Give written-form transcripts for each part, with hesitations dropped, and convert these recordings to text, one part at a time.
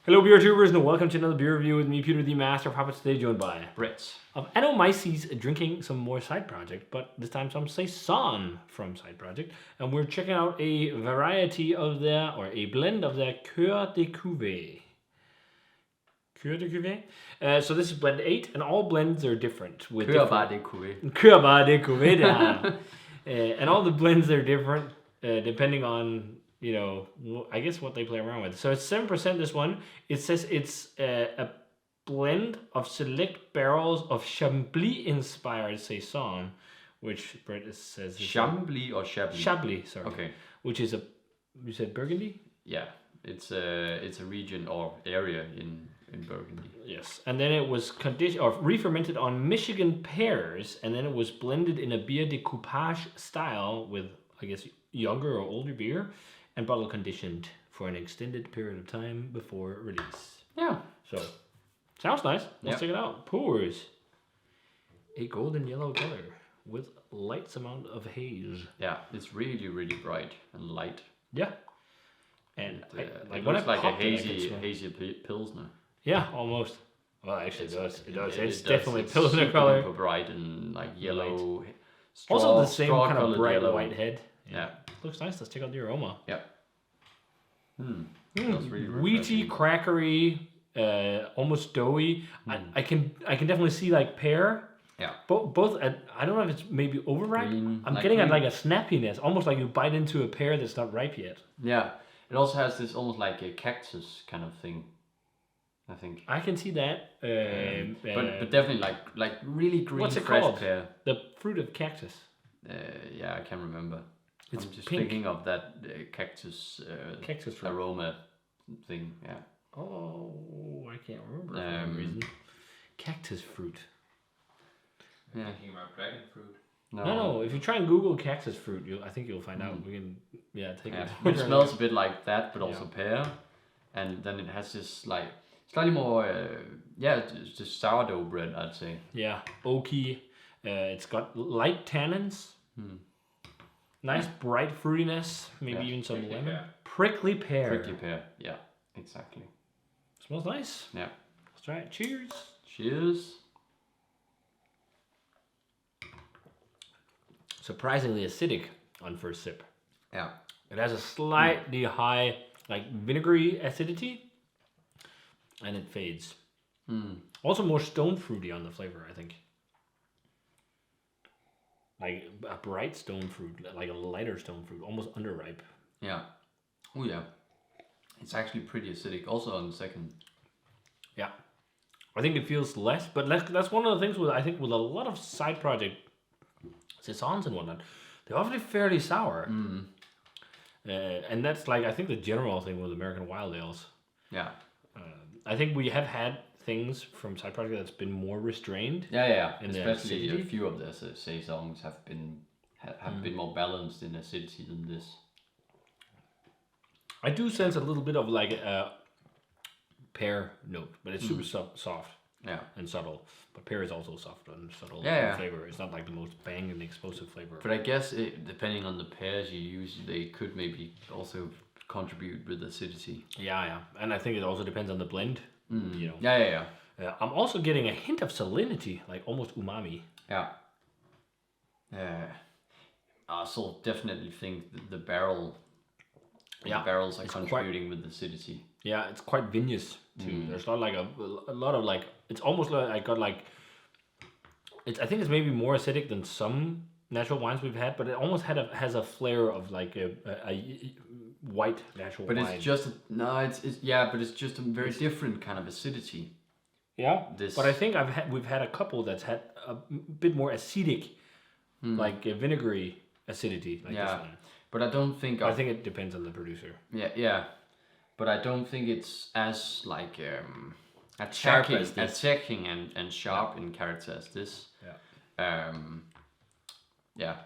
Hello, beer tubers, and welcome to another beer review with me, Peter, the Master of Hobbits. Today, joined by Brits of Anomyces, drinking some more Side Project, but this time some saison from Side Project, and we're checking out a variety of their, or a blend of their Coeur De Cuvée. Coeur De Cuvée. So this is blend 8, and all blends are different. With Coeur De Cuvée. Coeur De Cuvée, and all the blends are different depending on, you know, I guess what they play around with. So it's 7%, this one. It says it's a blend of select barrels of Chablis-inspired saison, which Brett says... Chablis or Chablis? Chablis, sorry. Okay. Which is you said Burgundy? Yeah, it's a region or area in Burgundy. Yes, and then it was re-fermented on Michigan pears, and then it was blended in a beer decoupage style with, I guess, younger or older beer, and bottle conditioned for an extended period of time before release. Yeah. So, sounds nice. Let's check it out. Pears. A golden yellow color with light amount of haze. Yeah, it's really, really bright and light. Yeah. And it looks like a hazy pilsner. Yeah, almost. Well, actually, it does. It's does. definitely It's pilsner color. Super bright and like yellow. Also the same kind of bright yellow. white head. Yeah. Looks nice. Let's check out the aroma. Yeah. Really wheaty, crackery, almost doughy. I can definitely see like pear. Yeah. Both. I don't know if it's maybe overripe. I'm getting like a snappiness, almost like you bite into a pear that's not ripe yet. Yeah. It also has this almost like a cactus kind of thing, I think. I can see that. But definitely like really green, what's it fresh called? pear. The fruit of cactus. Yeah, I can't remember. It's I'm just pink. thinking of that cactus fruit. aroma thing. Yeah. Oh, I can't remember for some reason. Cactus fruit. Yeah. Thinking about dragon fruit. No. If you try and Google cactus fruit, I think you'll find out. We can, take it. It smells a bit like that, but also pear, and then it has this like slightly more, it's just sourdough bread, I'd say. Yeah, oaky. It's got light tannins. Nice bright fruitiness. Maybe even some prickly lemon. pear. Prickly pear. Prickly pear. Yeah, exactly. Smells nice. Yeah. Let's try it. Cheers. Cheers. Surprisingly acidic on first sip. Yeah. It has a slightly high, like vinegary acidity, and it fades. Also more stone fruity on the flavor, I think. Like a bright stone fruit, like a lighter stone fruit, almost underripe. Yeah. Oh yeah. It's actually pretty acidic. Also on the second. Yeah. I think it feels less, but that's one of the things with a lot of side project saisons and whatnot, they're often fairly sour. And that's like, I think the general thing with American wild ales. Yeah. I think we have had things from side project that's been more restrained. Yeah. In Especially the a few of the saisons have been more balanced in acidity than this. I do sense a little bit of like a pear note, but it's super soft. Yeah. And subtle. But pear is also soft and subtle in flavor. It's not like the most bang and explosive flavor. But I guess depending on the pears you use, they could maybe also contribute with acidity. Yeah. And I think it also depends on the blend. You know. Yeah. I'm also getting a hint of salinity, like almost umami. Yeah. I also definitely think that the barrels are contributing with acidity. Yeah, it's quite vinous too. There's not like a lot of like, it's almost like I got like, I think it's maybe more acidic than some natural wines we've had, but it almost has a flair of like a white natural wine. But it's just but it's just a very different kind of acidity. Yeah. But I think we've had a couple that's had a bit more acidic, like a vinegary acidity like this one. But I don't think I think it depends on the producer. Yeah. But I don't think it's as like attacking and sharp in character as this. Yeah.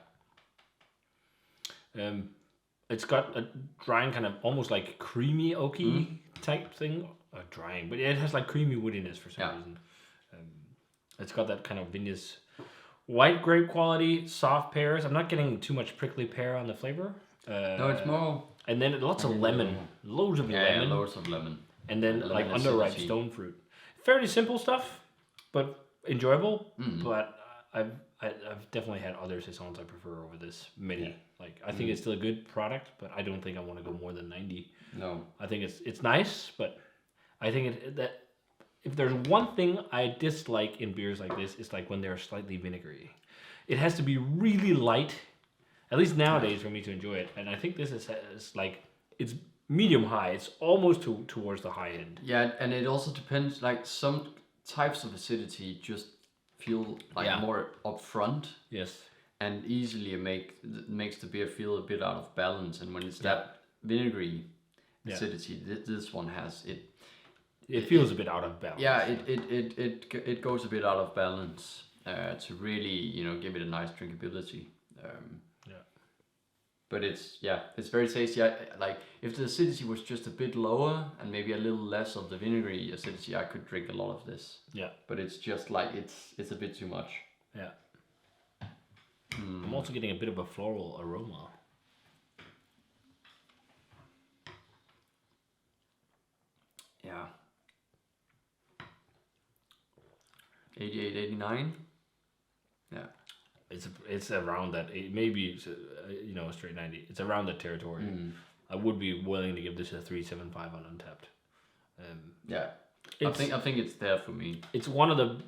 It's got a drying kind of almost like creamy oaky type thing. Drying, but it has like creamy woodiness for some reason. It's got that kind of vinous white grape quality, soft pears. I'm not getting too much prickly pear on the flavor. No, it's more And then lots of lemon. Loads of lemon. Yeah, loads of lemon. and then A little like bit of underripe acidity. stone fruit. Fairly simple stuff, but enjoyable. But I've definitely had other saisons I prefer over this many. Yeah. Like I think it's still a good product, but I don't think I want to go more than 90. No. I think it's nice, but I think that if there's one thing I dislike in beers like this, it's like when they're slightly vinegary. It has to be really light, at least nowadays, for me to enjoy it. And I think this is like it's medium high. It's almost towards the high end. Yeah, and it also depends. Like some types of acidity just feel like more upfront. Yes. And easily makes the beer feel a bit out of balance. And when it's that vinegary acidity, this one has it. It feels a bit out of balance. Yeah, it goes a bit out of balance to really give it a nice drinkability. But it's very tasty. Like if the acidity was just a bit lower and maybe a little less of the vinegary acidity, I could drink a lot of this. Yeah. But it's just like it's a bit too much. Yeah. I'm also getting a bit of a floral aroma. Yeah. 88, 89. Yeah. It's around that. Maybe it's a straight 90. It's around that territory. I would be willing to give this a 3.75 on Untapped. Yeah. I think it's there for me. It's one of the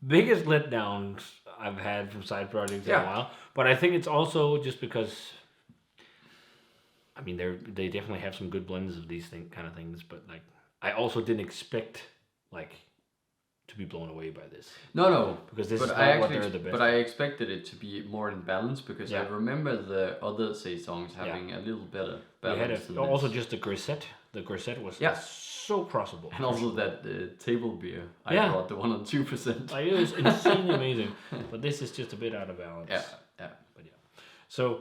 biggest letdowns I've had from side projects in a while. But I think it's also just because, I mean, they definitely have some good blends of these kind of things. But like, I also didn't expect to be blown away by this. No. Because this is not what they're the best. But I expected it to be more in balance because I remember the other saisons having a little better balance. We had also just the grisette. The grisette was so crossable. And also that table beer. I brought the one on 2%. It was insanely amazing. But this is just a bit out of balance. Yeah. But so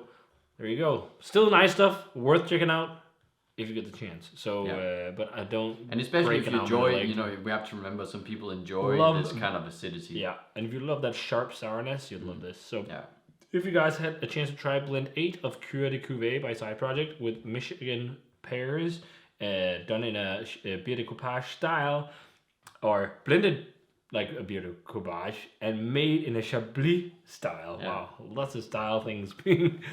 there you go. Still nice stuff. Worth checking out if you get the chance. So, but I don't. And especially if you enjoy, we have to remember some people enjoy this kind of acidity. Yeah, and if you love that sharp sourness, you'd love this. So, if you guys had a chance to try blend 8 of Coeur De Cuvée by Side Project with Michigan Pears, done in a bière de coupage style, or blended like a bière de coupage and made in a Chablis style. Yeah. Wow, lots of style things being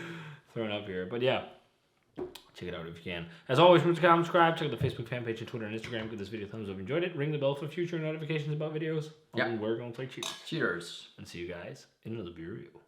thrown up here. But yeah. Check it out if you can. As always, remember to comment, subscribe, check out the Facebook fan page and Twitter and Instagram. Give this video a thumbs up if you enjoyed it. Ring the bell for future notifications about videos. And we're going to play Cheers. Cheers. And see you guys in another beer review.